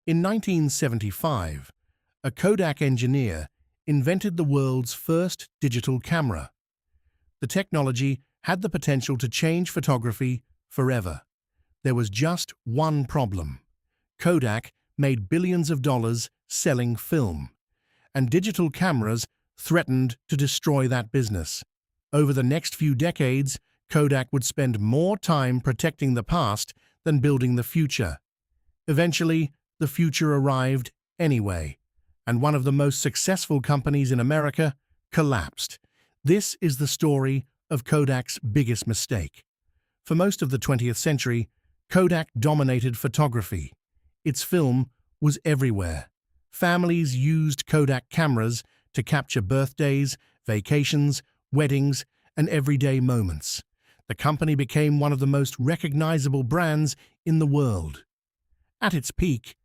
In 1975, a Kodak engineer invented the world's first digital camera. The technology had the potential to change photography forever. There was just one problem. Kodak made billions of dollars selling film, and digital cameras threatened to destroy that business. Over the next few decades, Kodak would spend more time protecting the past than building the future. Eventually, the future arrived anyway, and one of the most successful companies in America collapsed. This is the story of Kodak's biggest mistake. For most of the 20th century, Kodak dominated photography. Its film was everywhere. Families used Kodak cameras to capture birthdays, vacations, weddings, and everyday moments. The company became one of the most recognizable brands in the world. At its peak,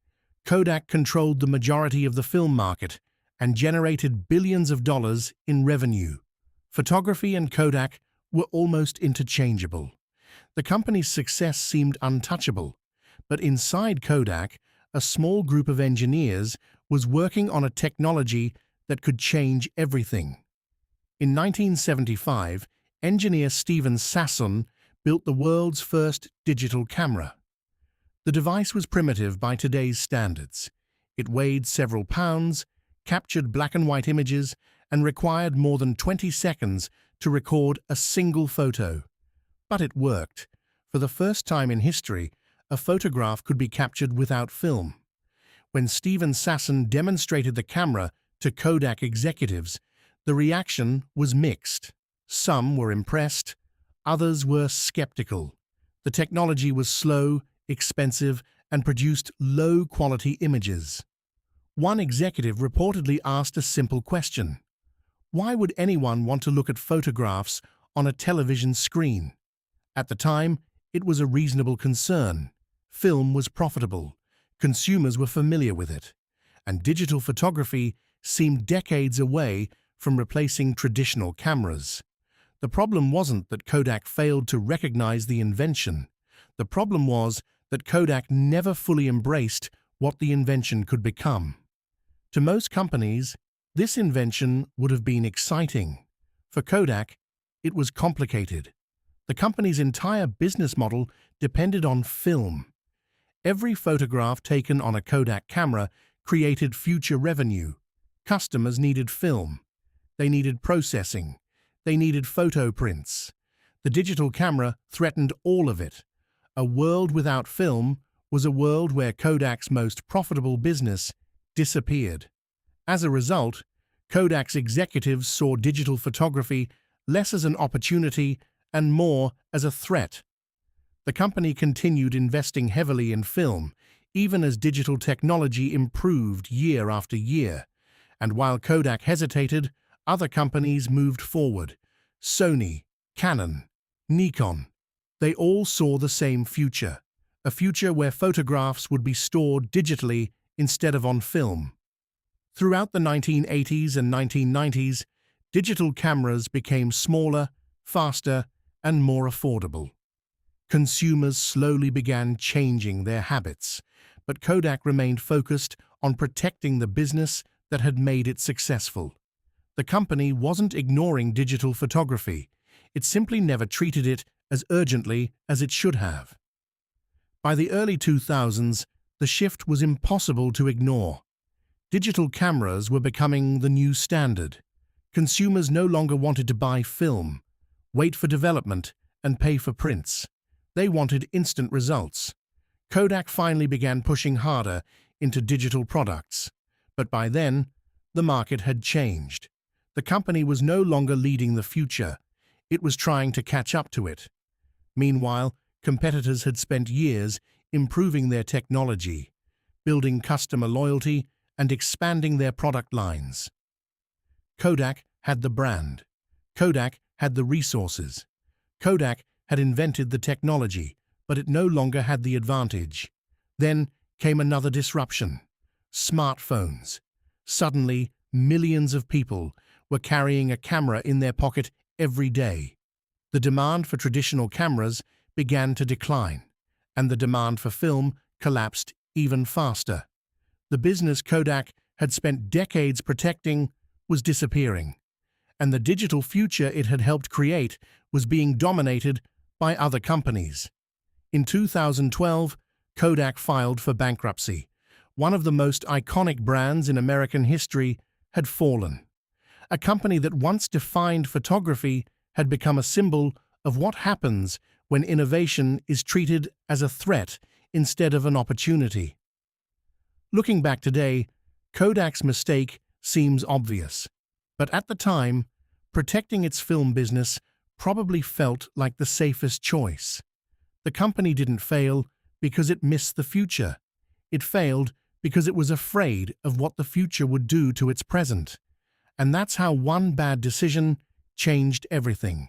Kodak controlled the majority of the film market and generated billions of dollars in revenue. Photography and Kodak were almost interchangeable. The company's success seemed untouchable, but inside Kodak, a small group of engineers was working on a technology that could change everything. In 1975, engineer Stephen Sasson built the world's first digital camera. The device was primitive by today's standards. It weighed several pounds, captured black and white images, and required more than 20 seconds to record a single photo. But it worked. For the first time in history, a photograph could be captured without film. When Stephen Sasson demonstrated the camera to Kodak executives, the reaction was mixed. Some were impressed, others were skeptical. The technology was slow, expensive, and produced low-quality images. One executive reportedly asked a simple question: why would anyone want to look at photographs on a television screen? At the time, it was a reasonable concern. Film was profitable, consumers were familiar with it, and digital photography seemed decades away from replacing traditional cameras. The problem wasn't that Kodak failed to recognize the invention. The problem was that Kodak never fully embraced what the invention could become. To most companies, this invention would have been exciting. For Kodak, it was complicated. The company's entire business model depended on film. Every photograph taken on a Kodak camera created future revenue. Customers needed film. They needed processing. They needed photo prints. The digital camera threatened all of it. A world without film was a world where Kodak's most profitable business disappeared. As a result, Kodak's executives saw digital photography less as an opportunity and more as a threat. The company continued investing heavily in film, even as digital technology improved year after year. And while Kodak hesitated, other companies moved forward. Sony, Canon, Nikon. They all saw the same future, a future where photographs would be stored digitally instead of on film. Throughout the 1980s and 1990s, digital cameras became smaller, faster, and more affordable. Consumers slowly began changing their habits, but Kodak remained focused on protecting the business that had made it successful. The company wasn't ignoring digital photography. It simply never treated it as urgently as it should have. By the early 2000s, the shift was impossible to ignore. Digital cameras were becoming the new standard. Consumers no longer wanted to buy film, wait for development, and pay for prints. They wanted instant results. Kodak finally began pushing harder into digital products. But by then, the market had changed. The company was no longer leading the future. It was trying to catch up to it. Meanwhile, competitors had spent years improving their technology, building customer loyalty, and expanding their product lines. Kodak had the brand. Kodak had the resources. Kodak had invented the technology, but it no longer had the advantage. Then came another disruption: smartphones. Suddenly, millions of people were carrying a camera in their pocket every day. The demand for traditional cameras began to decline, and the demand for film collapsed even faster. The business Kodak had spent decades protecting was disappearing, and the digital future it had helped create was being dominated by other companies. In 2012, Kodak filed for bankruptcy. One of the most iconic brands in American history had fallen. A company that once defined photography had become a symbol of what happens when innovation is treated as a threat instead of an opportunity. Looking back today, Kodak's mistake seems obvious, but at the time, protecting its film business probably felt like the safest choice. The company didn't fail because it missed the future. It failed because it was afraid of what the future would do to its present. And that's how one bad decision changed everything.